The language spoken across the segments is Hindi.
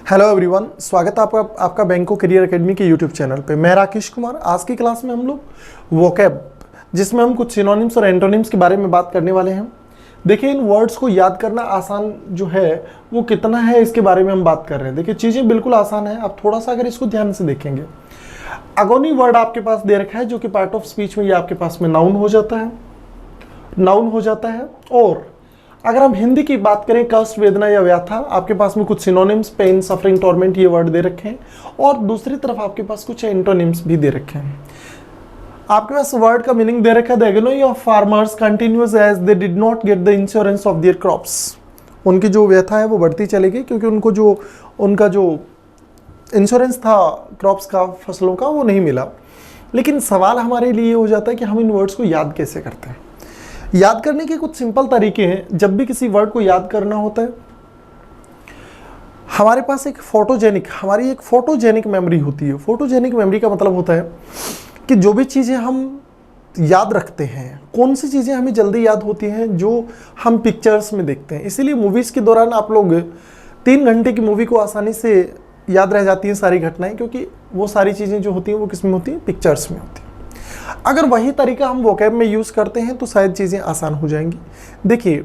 हेलो एवरीवन, स्वागत है आपका बैंको करियर एकेडमी के यूट्यूब चैनल पे। मैं राकेश कुमार। आज की क्लास में हम लोग वोकैब, जिसमें हम कुछ सिनोनिम्स और एंटोनिम्स के बारे में बात करने वाले हैं। देखिए, इन वर्ड्स को याद करना आसान जो है वो कितना है, इसके बारे में हम बात कर रहे हैं। देखिए, चीज़ें बिल्कुल आसान है, आप थोड़ा सा अगर इसको ध्यान से देखेंगे। अगोनी वर्ड आपके पास दे रखा है, जो कि पार्ट ऑफ स्पीच में ये आपके पास में नाउन हो जाता है। और अगर हम हिंदी की बात करें, कष्ट, वेदना या व्याथा, आपके पास में कुछ सिनोनिम्स, पेन, सफरिंग, टॉर्मेंट, ये वर्ड दे रखे हैं। और दूसरी तरफ आपके पास कुछ एंटोनिम्स भी दे रखे हैं। आपके पास वर्ड का मीनिंग दे रखा है, the agony of farmers continuous as they did not get the insurance of their crops. उनकी जो व्यथा है वो बढ़ती चली गई, क्योंकि उनका जो इंश्योरेंस था क्रॉप्स का, फसलों का, वो नहीं मिला। लेकिन सवाल हमारे लिए हो जाता है कि हम इन वर्ड्स को याद कैसे करते हैं। याद करने के कुछ सिंपल तरीके हैं। जब भी किसी वर्ड को याद करना होता है, हमारे पास हमारी एक फोटोजेनिक मेमोरी होती है। फोटोजेनिक मेमोरी का मतलब होता है कि जो भी चीज़ें हम याद रखते हैं, कौन सी चीज़ें हमें जल्दी याद होती हैं, जो हम पिक्चर्स में देखते हैं। इसीलिए मूवीज़ के दौरान आप लोग 3 घंटे की मूवी को आसानी से याद रह जाती हैं सारी घटनाएं, क्योंकि वो सारी चीज़ें जो होती हैं वो किस में होती हैं, पिक्चर्स में होती हैं। अगर वही तरीका हम वोकैब में यूज़ करते हैं तो शायद चीज़ें आसान हो जाएंगी। देखिए,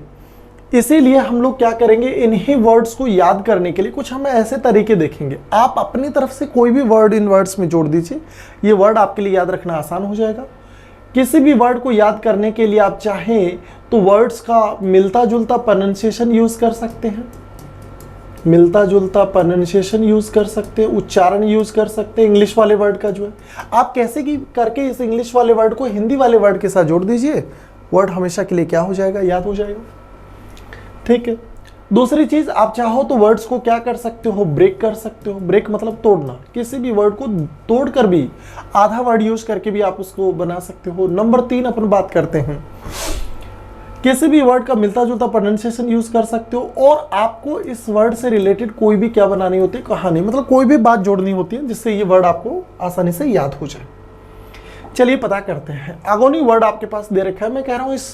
इसीलिए हम लोग क्या करेंगे, इन्हीं वर्ड्स को याद करने के लिए कुछ हम ऐसे तरीके देखेंगे। आप अपनी तरफ से कोई भी वर्ड इन वर्ड्स में जोड़ दीजिए, ये वर्ड आपके लिए याद रखना आसान हो जाएगा। किसी भी वर्ड को याद करने के लिए आप चाहें तो वर्ड्स का मिलता जुलता प्रोनाउंसिएशन यूज़ कर सकते हैं, उच्चारण यूज कर सकते हैं इंग्लिश वाले वर्ड का। जो है, आप कैसे की करके इस इंग्लिश वाले वर्ड को हिंदी वाले वर्ड के साथ जोड़ दीजिए, वर्ड हमेशा के लिए क्या हो जाएगा, याद हो जाएगा। ठीक है। दूसरी चीज, आप चाहो तो वर्ड्स को क्या कर सकते हो, ब्रेक कर सकते हो। ब्रेक मतलब तोड़ना। किसी भी वर्ड को तोड़कर भी आधा वर्ड यूज करके भी आप उसको बना सकते हो। नंबर 3 अपन बात करते हैं, किसी भी वर्ड का मिलता जुलता प्रोनाउंसिएशन यूज कर सकते हो। और आपको इस वर्ड से रिलेटेड कोई भी क्या बनानी होती है, कहानी, मतलब कोई भी बात जोड़नी होती है, जिससे ये वर्ड आपको आसानी से याद हो जाए। चलिए पता करते हैं। अगोनी वर्ड आपके पास दे रखा है। मैं कह रहा हूँ इस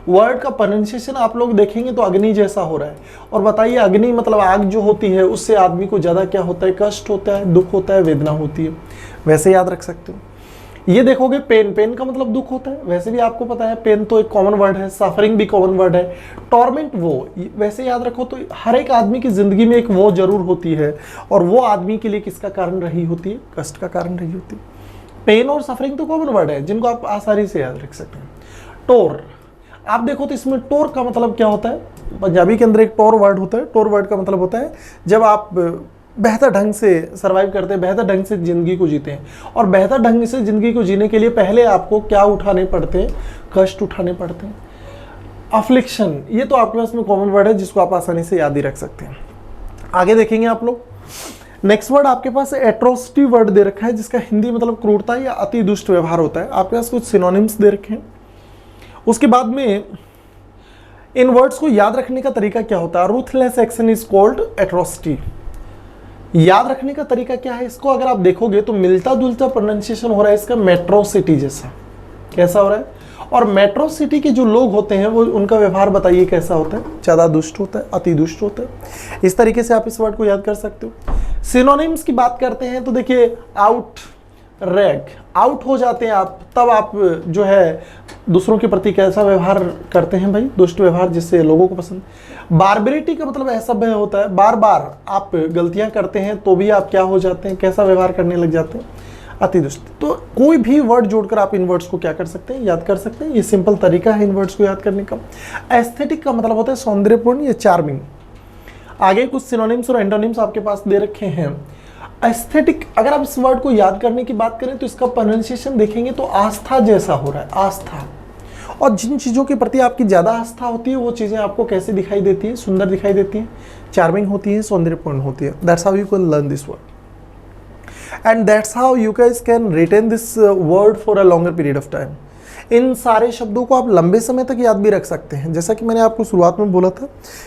वर्ड का प्रोनाउंसिएशन आप लोग देखेंगे तो अग्नि जैसा हो रहा है। और बताइए, अग्नि मतलब आग जो होती है, उससे आदमी को ज़्यादा क्या होता है, कष्ट होता है, दुख होता है, वेदना होती है। वैसे याद रख सकते हो। ये देखोगे, पेन का मतलब दुख होता है, वैसे भी आपको पता है, पेन तो एक कॉमन वर्ड है। सफरिंग भी कॉमन वर्ड है। टॉर्मेंट वो वैसे याद रखो तो हर एक आदमी की जिंदगी में एक वो जरूर होती है, और वो आदमी के लिए किसका कारण रही होती है, कष्ट का कारण रही होती है। पेन और सफरिंग तो कॉमन वर्ड है, जिनको आप आसानी से याद रख सकते हैं। टोर, आप देखो तो इसमें टोर का मतलब क्या होता है, पंजाबी के अंदर एक टोर वर्ड होता है। टोर वर्ड का मतलब होता है जब आप बेहतर ढंग से सर्वाइव करते हैं, बेहतर ढंग से ज़िंदगी को जीते हैं। और बेहतर ढंग से ज़िंदगी को जीने के लिए पहले आपको क्या उठाने पड़ते हैं, कष्ट उठाने पड़ते हैं। अफ्लिक्शन, ये तो आपके पास में कॉमन वर्ड है, जिसको आप आसानी से याद ही रख सकते हैं। आगे देखेंगे आप लोग। नेक्स्ट वर्ड आपके पास एट्रोसिटी वर्ड दे रखा है, जिसका हिंदी मतलब क्रूरता या अति दुष्ट व्यवहार होता है। आपके पास कुछ सिनोनिम्स दे रखे हैं। उसके बाद में इन वर्ड्स को याद रखने का तरीका क्या होता है। Ruthless action is called atrocity. याद रखने का तरीका क्या है, इसको अगर आप देखोगे तो मिलता जुलता प्रोनाउंसिएशन हो रहा है इसका, मेट्रो सिटी जैसा। कैसा हो रहा है, और मेट्रो सिटी के जो लोग होते हैं वो, उनका व्यवहार बताइए कैसा होता है, ज़्यादा दुष्ट होता है, अति दुष्ट होता है। इस तरीके से आप इस वर्ड को याद कर सकते हो। सिनोनिम्स की बात करते हैं तो देखिए, आउट रैग, आउट हो जाते हैं आप, तब आप जो है दूसरों के प्रति कैसा व्यवहार करते हैं भाई, दुष्ट व्यवहार, जिससे लोगों को पसंद। बारबेरिटी का मतलब ऐसा होता है, बार बार आप गलतियां करते हैं तो भी आप क्या हो जाते हैं, कैसा व्यवहार करने लग जाते हैं, अति दुष्ट। तो कोई भी वर्ड जोड़कर आप इन वर्ड्स को क्या कर सकते हैं, याद कर सकते हैं। ये सिंपल तरीका है इन वर्ड्स को याद करने का। एस्थेटिक का मतलब होता है सौंदर्यपूर्ण या चार्मिंग। आगे कुछ सिनोनिम्स और एंटोनिम्स आपके पास दे रखे हैं। एस्थेटिक, अगर आप इस वर्ड को याद करने की बात करें तो इसका प्रोनाउंसिएशन देखेंगे तो आस्था जैसा हो रहा है, आस्था। और जिन चीज़ों के प्रति आपकी ज़्यादा आस्था होती है वो चीज़ें आपको कैसे दिखाई देती है, सुंदर दिखाई देती हैं, चार्मिंग होती है, सौंदर्यपूर्ण होती है। That's how you can learn this word and that's how you guys can retain this word for a longer period of time. इन सारे शब्दों को आप लंबे समय तक याद भी रख सकते हैं। जैसा कि मैंने आपको शुरुआत में बोला था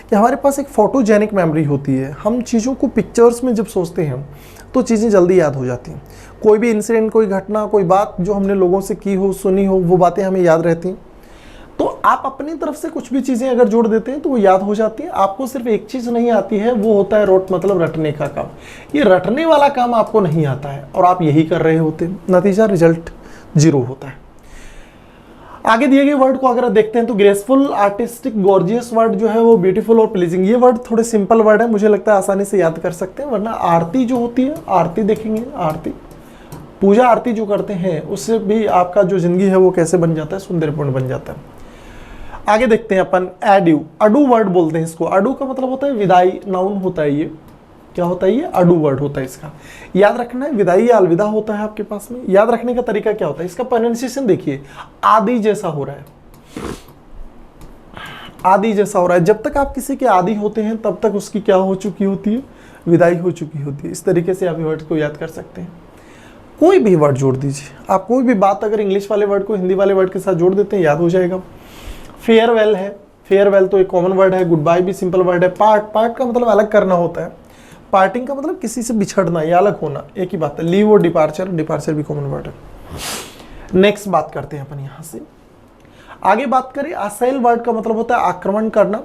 कि हमारे पास एक फोटोजेनिक मेमोरी होती है। हम चीज़ों को पिक्चर्स में जब सोचते हैं तो चीज़ें जल्दी याद हो जाती हैं। कोई भी इंसिडेंट, कोई घटना, कोई बात जो हमने लोगों से की हो, सुनी हो, वो बातें हमें याद रहती हैं। तो आप अपनी तरफ से कुछ भी चीज़ें अगर जोड़ देते हैं तो वो याद हो जाती है। आपको सिर्फ एक चीज़ नहीं आती है, वो होता है रोट, मतलब रटने का काम। ये रटने वाला काम आपको नहीं आता है और आप यही कर रहे होते हैं, नतीजा रिजल्ट 0 होता है। आगे दिए गए वर्ड को अगर देखते हैं तो ग्रेसफुल, आर्टिस्टिक, गॉर्जियस वर्ड जो है वो ब्यूटीफुल और प्लीजिंग, ये वर्ड थोड़े सिंपल वर्ड है, मुझे लगता है आसानी से याद कर सकते हैं। वरना आरती जो होती है, आरती देखेंगे, आरती पूजा आरती जो करते हैं उससे भी आपका जो जिंदगी है वो कैसे बन जाता है, सुंदरपूर्ण बन जाता है। आगे देखते हैं अपन एड्यू, अडू वर्ड बोलते हैं इसको। अडू का मतलब होता है विदाई, नाउन होता है ये। क्या होता है ये? अडू वर्ड होता है इसका। याद रखना है, विदाई या अलविदा होता है आपके पास में। याद रखने का तरीका क्या होता है, इसका प्रोनाउंसिएशन देखिए, आदि जैसा हो रहा है, आदि जैसा हो रहा है। जब तक आप किसी के आदि होते हैं तब तक उसकी क्या हो चुकी होती है, विदाई हो चुकी होती है। इस तरीके से आप वर्ड को याद कर सकते हैं। कोई भी वर्ड जोड़ दीजिए, आप कोई भी बात अगर इंग्लिश वाले वर्ड को हिंदी वाले वर्ड के साथ जोड़ देते हैं याद हो जाएगा। फेयरवेल है, फेयरवेल तो एक कॉमन वर्ड है। गुड बाय भी सिंपल वर्ड है। पार्ट, पार्ट का मतलब अलग करना होता है। पार्टिंग का मतलब किसी से बिछड़ना या अलग होना, एक ही बात है। लीव और डिपार्चर, डिपार्चर भी कॉमन वर्ड है। नेक्स्ट बात करते हैं अपन यहाँ से आगे बात करें। असेल वर्ड का मतलब होता है आक्रमण करना।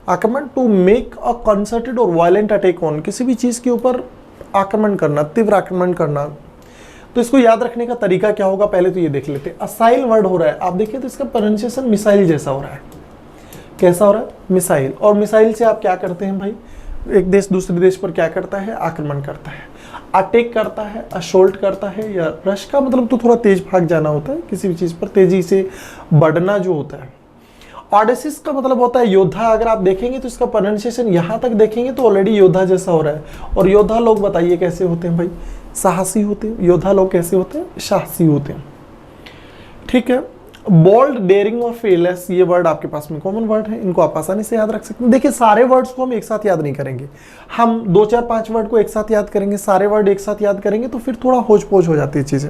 आक्रमण, टू मेक अ कंसर्टेड और वायलेंट अटैक ऑन, किसी भी चीज के ऊपर आक्रमण करना, तीव्र आक्रमण करना। तो इसको याद रखने का तरीका क्या होगा, पहले तो ये देख लेते हैं। असाइल वर्ड हो रहा है, आप देखिए तो इसका प्रोनाउंसिएशन मिसाइल जैसा हो रहा है। कैसा हो रहा है? मिसाइल। और मिसाइल से आप क्या करते हैं भाई, एक देश दूसरे देश पर क्या करता है, आक्रमण करता है, अटैक करता है, असोल्ट करता है। या रश का मतलब तो थोड़ा तेज भाग जाना होता है, किसी भी चीज पर तेजी से बढ़ना जो होता है। ऑडेसिस का मतलब होता है योद्धा। अगर आप देखेंगे तो इसका प्रोनाउंसिएशन यहाँ तक देखेंगे तो ऑलरेडी योद्धा जैसा हो रहा है। और योद्धा लोग बताइए कैसे होते हैं भाई, साहसी होते हैं। योद्धा लोग कैसे होते हैं, साहसी होते हैं। ठीक है। बोल्ड, डेयरिंग और फेयरलेस, ये वर्ड आपके पास में कॉमन वर्ड है, इनको आप आसानी से याद रख सकते हैं। देखिए सारे वर्ड्स को हम एक साथ याद नहीं करेंगे, हम 2 4 5 वर्ड को एक साथ याद करेंगे। सारे वर्ड एक साथ याद करेंगे तो फिर थोड़ा होच पोच हो जाती है चीज़ें।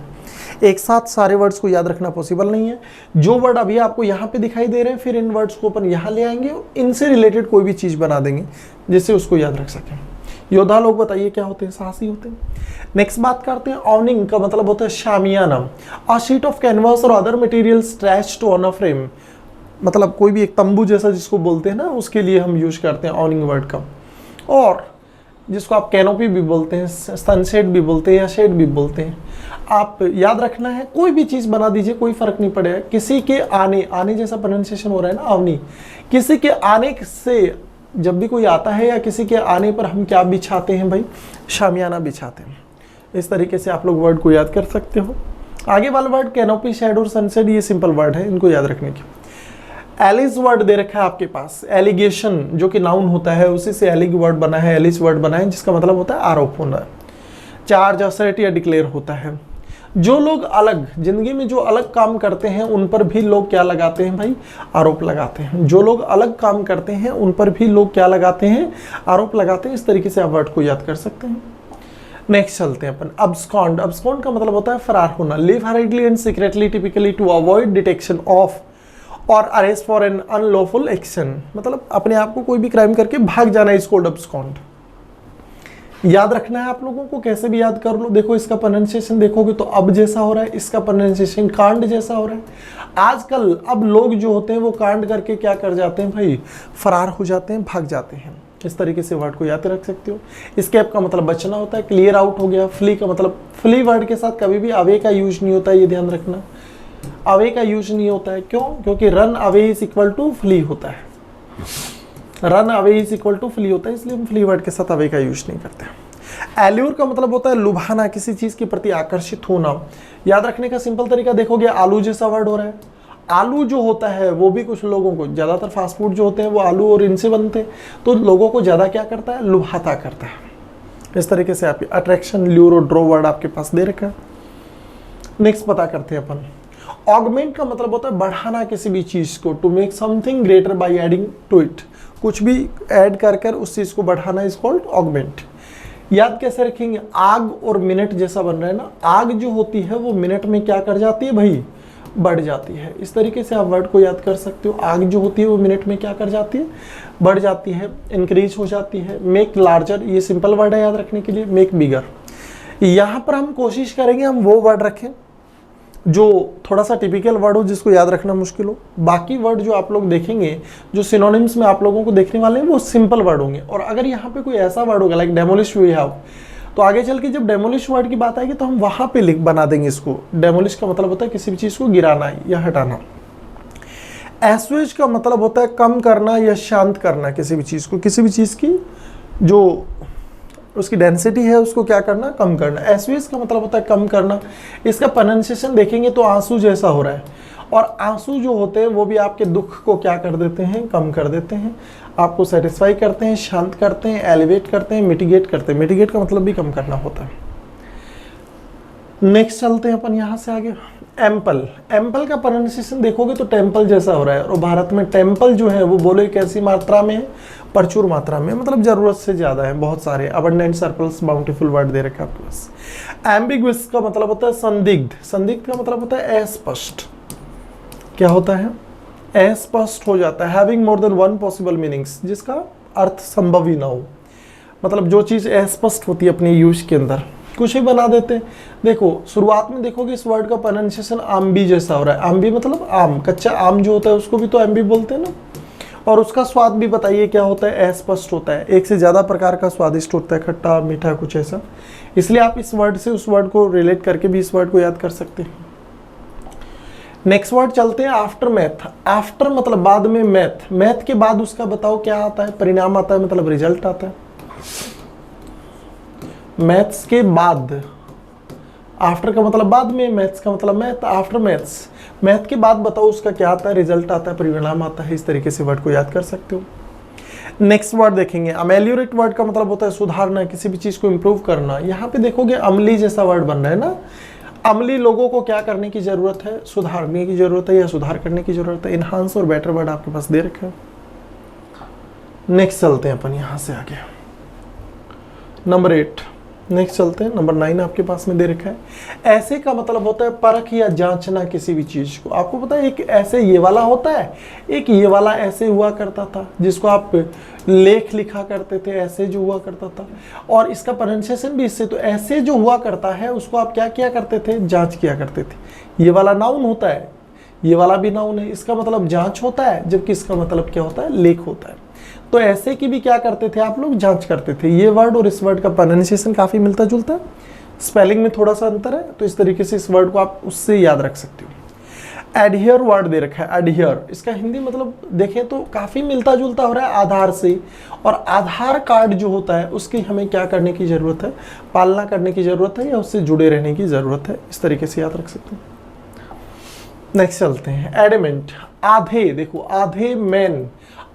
एक साथ सारे वर्ड्स को याद रखना पॉसिबल नहीं है। जो वर्ड अभी आपको यहाँ पे दिखाई दे रहे हैं, फिर इन वर्ड्स को अपन यहाँ ले आएंगे, इनसे रिलेटेड कोई भी चीज़ बना देंगे जिससे उसको याद रख सकें। योद्धा लोग बताइए क्या होते हैं, साहसी होते हैं। नेक्स्ट बात करते हैं ऑवनिंग का मतलब होता है शामियाना। अ शीट ऑफ कैनवास और other material stretched on a frame, मतलब कोई भी एक तंबू जैसा जिसको बोलते हैं ना, उसके लिए हम यूज करते हैं ऑवनिंग वर्ड का। और जिसको आप कैनोपी भी बोलते हैं, सनसेट भी बोलते हैं या शेड भी बोलते हैं। आप याद रखना है, कोई भी चीज़ बना दीजिए, कोई फर्क नहीं पड़ेगा। किसी के आने, आने जैसा प्रोनाउंसिएशन हो रहा है ना, अवनी। किसी के आने से जब भी कोई आता है या किसी के आने पर हम क्या बिछाते हैं भाई, शामियाना बिछाते हैं। इस तरीके से आप लोग वर्ड को याद कर सकते हो। आगे वाला वर्ड कैनोपी, शेड और सनसेट, ये सिंपल वर्ड है, इनको याद रखने की। एलिस वर्ड दे रखा है आपके पास। एलिगेशन जो कि नाउन होता है, उसी से एलिग वर्ड बना है, एलिस वर्ड बना है, जिसका मतलब होता है आरोप होना। चार्ज, असर्ट या डिक्लेयर होता है। जो लोग अलग जिंदगी में जो अलग काम करते हैं उन पर भी लोग क्या लगाते हैं भाई, आरोप लगाते हैं। जो लोग अलग काम करते हैं उन पर भी लोग क्या लगाते हैं, आरोप लगाते हैं। इस तरीके से आप वर्ड को याद कर सकते हैं। नेक्स्ट चलते हैं अपन अब्सकॉन्ड। अब्सकॉन्ड का मतलब होता है फरार होना। Live hurriedly and secretly, typically to avoid detection of or arrest for an unlawful action, मतलब अपने आप को कोई भी क्राइम करके भाग जाना, इज कॉल्ड अब्सकॉन्ड। याद रखना है आप लोगों को, कैसे भी याद कर लो। देखो इसका प्रोनाउंसिएशन देखोगे तो अब जैसा हो रहा है, इसका प्रोनाउंसिएशन कांड जैसा हो रहा है। आजकल अब लोग जो होते हैं वो कांड करके क्या कर जाते हैं भाई, फरार हो जाते हैं, भाग जाते हैं। इस तरीके से वर्ड को याद रख सकते हो। एस्केप का मतलब बचना होता है। क्लियर आउट हो गया। फ्ली का मतलब, फ्ली वर्ड के साथ कभी भी अवे का यूज नहीं होता है, ये ध्यान रखना। अवे का यूज नहीं होता है, क्यों? क्योंकि run away is equal to flee होता है। Run away is equal to flee होता है, इसलिए हम फ्ली वर्ड के साथ अवे का यूज नहीं करते। एल्यूर का मतलब होता है लुभाना, किसी चीज के प्रति आकर्षित होना। याद रखने का सिंपल तरीका देखोगे, आलू जैसा वर्ड हो रहा है। आलू जो होता है वो भी कुछ लोगों को, ज्यादातर फास्ट फूड जो होते हैं वो आलू और इनसे बनते हैं, तो लोगों को ज्यादा क्या करता है, लुभाता करता है। इस तरीके से आपकी अट्रैक्शन, ल्यूर और ड्रॉ वर्ड आपके पास दे रखा है। नेक्स्ट पता करते हैं अपन। ऑगमेंट का मतलब होता है बढ़ाना किसी भी चीज को। To make something greater by adding to it, कुछ भी ऐड कर कर उस चीज को बढ़ाना इज कॉल्ड ऑगमेंट। याद कैसे रखेंगे, आग और मिनट जैसा बन रहा है ना। आग जो होती है वो मिनट में क्या कर जाती है भाई, बढ़ जाती है। इस तरीके से आप वर्ड को याद कर सकते हो। आग जो होती है वो मिनट में क्या कर जाती है, बढ़ जाती है, इंक्रीज हो जाती है। मेक लार्जर, ये सिंपल वर्ड है याद रखने के लिए। मेक बिगर, यहाँ पर हम कोशिश करेंगे हम वो वर्ड रखें जो थोड़ा सा टिपिकल वर्ड हो जिसको याद रखना मुश्किल हो। बाकी वर्ड जो आप लोग देखेंगे, जो सिनोनिम्स में आप लोगों को देखने वाले हैं, वो सिंपल वर्ड होंगे। और अगर यहाँ पे कोई ऐसा वर्ड होगा लाइक डेमोलिश वी हैव, तो आगे चल के जब डेमोलिश वर्ड की बात आएगी तो हम वहाँ पे लिख बना देंगे इसको। डेमोलिश का मतलब होता है किसी भी चीज़ को गिराना या हटाना। एस्वेज का मतलब होता है कम करना या शांत करना किसी भी चीज़ को, किसी भी चीज़ की जो उसकी डेंसिटी है उसको क्या करना, कम करना। एस्वेज का मतलब होता है कम करना। इसका प्रोनाउंसिएशन देखेंगे तो आंसू जैसा हो रहा है, और आंसू जो होते हैं वो भी आपके दुख को क्या कर देते हैं, कम कर देते हैं, आपको सेटिस्फाई करते हैं, शांत करते हैं, एलिवेट करते हैं, मिटिगेट करते हैं। मिटिगेट का मतलब भी कम करना होता है। नेक्स्ट चलते हैं अपन यहाँ से आगे। एम्पल, एम्पल का प्रोनाउंसिएशन देखोगे तो टेम्पल जैसा हो रहा है, और भारत में टेम्पल जो है वो बोले कैसी मात्रा में है, प्रचुर मात्रा में, मतलब जरूरत से ज्यादा है, बहुत सारे, अबंडेंट, सरप्लस, बाउंटीफुल वर्ड दे रखा है आपके पास। एम्बिग्वियस का मतलब होता है संदिग्ध, संदिग्ध का मतलब होता है अस्पष्ट। क्या होता है, अस्पष्ट हो जाता है। Having more than one possible meanings, जिसका अर्थ संभव ही ना हो, मतलब जो चीज अस्पष्ट होती है अपने यूज के अंदर, कुछ ही बना देते हैं। देखो शुरुआत में देखोगे इस वर्ड का प्रोनाउंसिएशन आम्बी जैसा हो रहा है। आम्बी मतलब आम, कच्चा आम जो होता है उसको भी तो आम्बी बोलते हैं ना। और उसका स्वाद भी बताइए क्या होता है, अस्पष्ट होता है, एक से ज्यादा प्रकार का स्वादिष्ट होता है, खट्टा मीठा कुछ ऐसा। इसलिए आप इस वर्ड से उस वर्ड को रिलेट करके भी इस वर्ड को याद कर सकते हैं। नेक्स्ट वर्ड चलते हैं आफ्टर मैथ। आफ्टर मतलब बाद में, मैथ, मैथ के बाद उसका बताओ क्या आता है, परिणाम आता है, मतलब रिजल्ट आता है। मैथ्स के बाद, आफ्टर का मतलब बाद में, मैथ्स का मतलब मैथ, आफ्टर मैथ्स, मैथ के बाद बताओ उसका क्या आता है, रिजल्ट आता है, परिणाम आता है। इस तरीके से वर्ड को याद कर सकते हो। नेक्स्ट वर्ड देखेंगे, अमेलियोरेट वर्ड का मतलब होता है सुधारना, किसी भी चीज को इंप्रूव करना। यहाँ पे देखोगे अमली जैसा वर्ड बन रहा है ना। अमली लोगों को क्या करने की जरूरत है, सुधारने की जरूरत है या सुधार करने की जरूरत है। इनहांस और बेटर वर्ड आपके पास दे रखा है। नेक्स्ट चलते हैं अपन यहाँ से आगे, नंबर 8। नेक्स्ट चलते हैं, नंबर 9 आपके पास में दे रखा है। ऐसे का मतलब होता है परख या जांचना किसी भी चीज को। आपको पता है एक ऐसे ये वाला होता है, एक ये वाला ऐसे हुआ करता था जिसको आप लेख लिखा करते थे, ऐसे जो हुआ करता था। और इसका प्रोनाउंसिएशन भी इससे, तो ऐसे जो हुआ करता है उसको आप क्या किया करते थे, जांच किया करते थे। ये वाला नाउन होता है, ये वाला भी नाउन है, इसका मतलब जांच होता है, जबकि इसका मतलब क्या होता है, लेख होता है। तो ऐसे की भी क्या करते थे आप लोग, जांच करते थे। ये वर्ड और इस वर्ड का प्रोनाउंसिएशन काफी मिलता जुलता है, स्पेलिंग में थोड़ा सा अंतर है, तो इस तरीके से इस वर्ड को आप उससे याद रख सकते हो। एडहियर वर्ड दे रखा है, एडहियर, इसका हिंदी मतलब देखें तो काफी मिलता जुलता हो रहा है आधार से। और आधार कार्ड जो होता है उसकी हमें क्या करने की जरूरत है, पालना करने की जरूरत है या उससे जुड़े रहने की जरूरत है। इस तरीके से याद रख सकते हैं। नेक्स्ट चलते हैं, एडमेंट, आधे। देखो आधे मैन,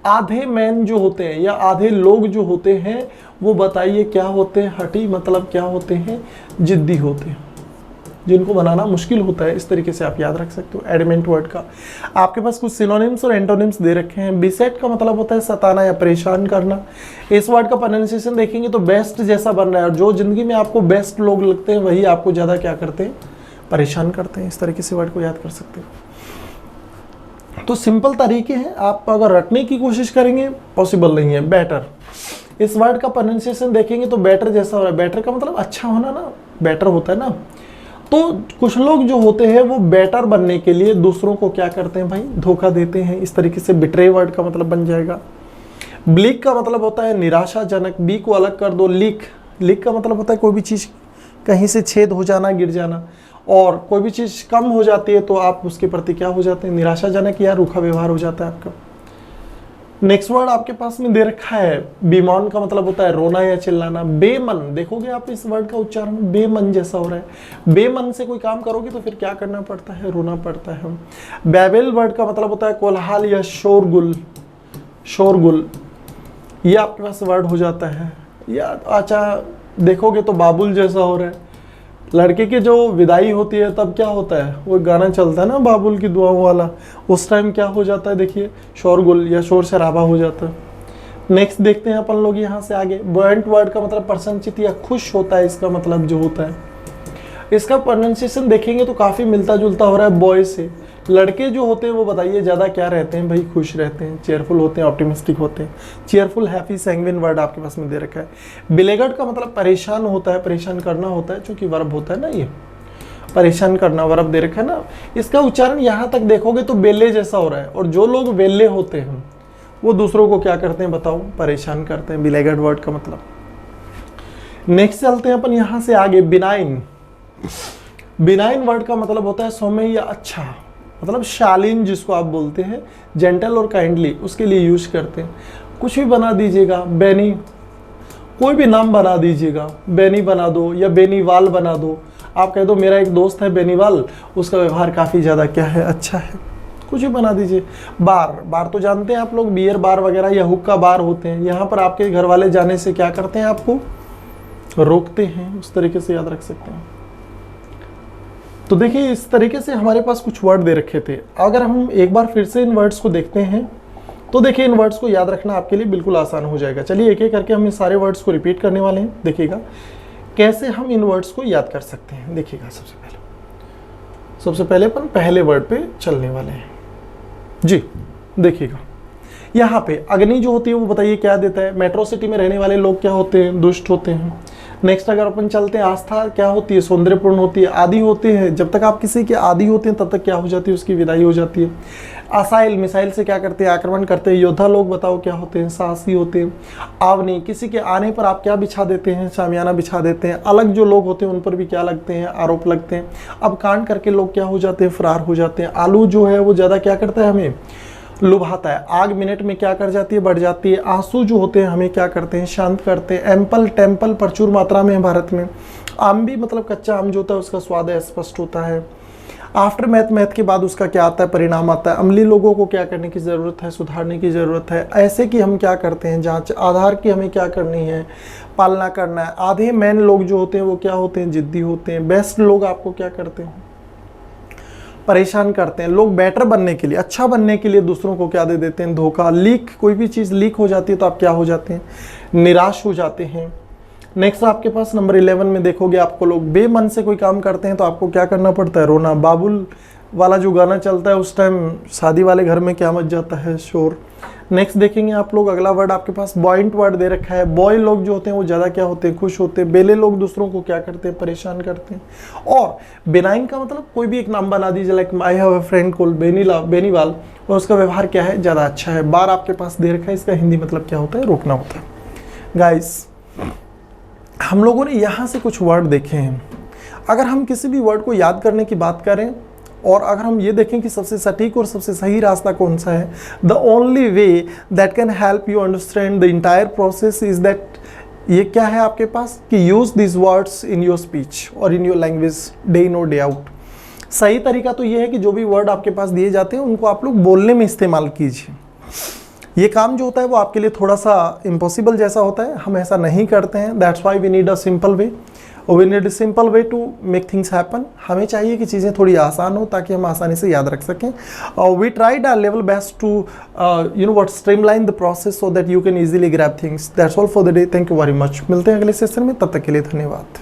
आधे मैन जो होते हैं या आधे लोग जो होते हैं वो बताइए क्या होते हैं, हठी मतलब क्या होते हैं, जिद्दी होते हैं, जिनको बनाना मुश्किल होता है। इस तरीके से आप याद रख सकते हो एडमेंट वर्ड का। आपके पास कुछ सिनोनिम्स और एंटोनिम्स दे रखे हैं। बिसेट का मतलब होता है सताना या परेशान करना। इस वर्ड का प्रोनाउंसिएशन देखेंगे तो बेस्ट जैसा बन रहा है, और जो जिंदगी में आपको बेस्ट लोग लगते हैं वही आपको ज्यादा क्या करते हैं, परेशान करते हैं। इस तरीके से वर्ड को याद कर सकते हो। तो सिंपल तरीके हैं, आप अगर रटने की कोशिश करेंगे पॉसिबल नहीं है। बेटर, इस वर्ड का प्रोनाउंसिएशन देखेंगे तो बेटर जैसा हो रहा है। बेटर का मतलब अच्छा होना ना, बेटर होता है ना। तो कुछ लोग जो होते हैं वो बेटर बनने के लिए दूसरों को क्या करते हैं भाई, धोखा देते हैं। इस तरीके से बिट्रे वर्ड का मतलब बन जाएगा। ब्लीक का मतलब होता है निराशाजनक। बी को अलग कर दो, लीक, लीक का मतलब होता है कोई भी चीज कहीं से छेद हो जाना, गिर जाना। और कोई भी चीज कम हो जाती है तो आप उसके प्रति क्या हो जाते हैं, निराशाजनक या रूखा व्यवहार हो जाता है आपका। नेक्स्ट वर्ड आपके पास में दे रखा है, बेमान का मतलब होता है रोना या चिल्लाना। बेमन, देखोगे आप इस वर्ड का उच्चारण बेमन जैसा हो रहा है। बेमन से कोई काम करोगे तो फिर क्या करना पड़ता है, रोना पड़ता है। बैबेल वर्ड का मतलब होता है कोलाहल या शोरगुल, शोरगुल, ये आपके पास वर्ड हो जाता है। या अच्छा देखोगे तो बाबुल जैसा हो रहा है। लड़के की जो विदाई होती है तब क्या होता है, वो गाना चलता है ना बाबुल की दुआओं वाला, उस टाइम क्या हो जाता है, देखिए शोरगुल या शोर शराबा हो जाता है। नेक्स्ट देखते हैं अपन लोग यहाँ से आगे। बॉयंट वर्ड का मतलब प्रसन्नचित या खुश होता है, इसका मतलब जो होता है। इसका प्रोनाउंसिएशन देखेंगे तो काफी मिलता जुलता हो रहा है बॉय से। लड़के जो होते हैं वो बताइए ज्यादा क्या रहते हैं भाई, खुश रहते हैं, चेयरफुल होते हैं, ऑप्टिमिस्टिक होते हैं। चेयरफुल, हैप्पी, सैंग्विन वर्ड आपके पास में दे रखा है। बिलेगड का मतलब परेशान होता है, परेशान करना होता है, क्योंकि वर्ब होता है ना ये। परेशान करना वर्ब दे रखा है ना, इसका उच्चारण यहाँ तक देखोगे तो बेले जैसा हो रहा है, और जो लोग वेले होते हैं वो दूसरों को क्या करते हैं बताओ, परेशान करते हैं, बिलेगड वर्ड का मतलब। नेक्स्ट चलते हैं अपन यहाँ से आगे, बिनाइन। बिनाइन वर्ड का मतलब होता है सौम्य या अच्छा, मतलब शालीन जिसको आप बोलते हैं, जेंटल और काइंडली, उसके लिए यूज करते हैं। कुछ भी बना दीजिएगा, बेनी, कोई भी नाम बना दीजिएगा, बेनी बना दो या बेनीवाल बना दो। आप कह दो मेरा एक दोस्त है बेनीवाल, उसका व्यवहार काफ़ी ज़्यादा क्या है, अच्छा है, कुछ भी बना दीजिए। बार, बार तो जानते हैं आप लोग, बियर बार वगैरह या हुक्का बार होते हैं। यहाँ पर आपके घर वाले जाने से क्या करते हैं, आपको रोकते हैं, उस तरीके से याद रख सकते हैं। तो देखिए इस तरीके से हमारे पास कुछ वर्ड दे रखे थे। अगर हम एक बार फिर से इन वर्ड्स को देखते हैं तो देखिए इन वर्ड्स को याद रखना आपके लिए बिल्कुल आसान हो जाएगा। चलिए एक एक करके हम इन सारे वर्ड्स को रिपीट करने वाले हैं। देखिएगा कैसे हम इन वर्ड्स को याद कर सकते हैं। देखिएगा सबसे पहले अपन पहले वर्ड पे चलने वाले हैं जी। देखिएगा यहाँ पे अग्नि जो होती है वो बताइए क्या देता है। मेट्रो सिटी में रहने वाले लोग क्या होते हैं, दुष्ट होते हैं। नेक्स्ट अगर अपन चलते हैं, आस्था क्या होती है, सौंदर्यपूर्ण होती है। आदि होते हैं, जब तक आप किसी के आदि होते हैं तब तक क्या हो जाती है, उसकी विदाई हो जाती है। असाइल, मिसाइल से क्या करते हैं, आक्रमण करते हैं। योद्धा लोग बताओ क्या होते हैं, साहसी होते हैं। आवनी, किसी के आने पर आप क्या बिछा देते हैं, शामियाना बिछा देते हैं। अलग जो लोग होते हैं उन पर भी क्या लगते हैं, आरोप लगते हैं। अब कांड करके लोग क्या हो जाते हैं, फरार हो जाते हैं। आलू जो है वो ज़्यादा क्या करता है, हमें लुभाता है। आग मिनट में क्या कर जाती है, बढ़ जाती है। आंसू जो होते हैं हमें क्या करते हैं, शांत करते हैं। एम्पल, टेम्पल प्रचुर मात्रा में है भारत में। आम भी मतलब कच्चा आम जो होता है उसका स्वाद स्पष्ट होता है। आफ्टर मैथ, मैथ के बाद उसका क्या आता है, परिणाम आता है। अमली लोगों को क्या करने की ज़रूरत है, सुधारने की ज़रूरत है। ऐसे कि हम क्या करते हैं, जांच आधार की हमें क्या करनी है, पालना करना है। आधे मैन लोग जो होते हैं वो क्या होते हैं, जिद्दी होते हैं। बेस्ट लोग आपको क्या करते हैं, परेशान करते हैं। लोग बेटर बनने के लिए, अच्छा बनने के लिए दूसरों को क्या दे देते हैं, धोखा। लीक, कोई भी चीज़ लीक हो जाती है तो आप क्या हो जाते हैं, निराश हो जाते हैं। नेक्स्ट आपके पास नंबर 11 में देखोगे आपको लोग बेमन से कोई काम करते हैं तो आपको क्या करना पड़ता है, रोना। बाबुल वाला जो गाना चलता है उस टाइम शादी वाले घर में क्या मच जाता है, शोर। नेक्स्ट देखेंगे आप लोग, अगला वर्ड आपके पास बॉइंट वर्ड दे रखा है। बॉय लोग जो होते हैं वो ज़्यादा क्या होते हैं, खुश होते हैं। बेले लोग दूसरों को क्या करते हैं, परेशान करते हैं। और बेनाइन का मतलब कोई भी एक नाम बना दीजिए, like I have a friend called Beniwal, और उसका व्यवहार क्या है, ज़्यादा अच्छा है। बार आपके पास दे रखा है, इसका हिंदी मतलब क्या होता है, रोकना होता है। गाइस हम लोगों ने यहाँ से कुछ वर्ड देखे हैं। अगर हम किसी भी वर्ड को याद करने की बात करें और अगर हम ये देखें कि सबसे सटीक और सबसे सही रास्ता कौन सा है, the only way that can help you understand the entire process is that, ये क्या है आपके पास कि use this words in your speech और in your language day in और डे आउट। सही तरीका तो ये है कि जो भी वर्ड आपके पास दिए जाते हैं उनको आप लोग बोलने में इस्तेमाल कीजिए। ये काम जो होता है वो आपके लिए थोड़ा सा इम्पॉसिबल जैसा होता है, हम ऐसा नहीं करते हैं। That's why we need a simple way, we need a simple way to make things happen. हमें चाहिए कि चीज़ें थोड़ी आसान हो ताकि हम आसानी से याद रख सकें। We tried our level best to streamline the process so that you can easily grab things. That's all for the day. Thank you very much. मिलते हैं अगले सेशन में, तब तक के लिए धन्यवाद।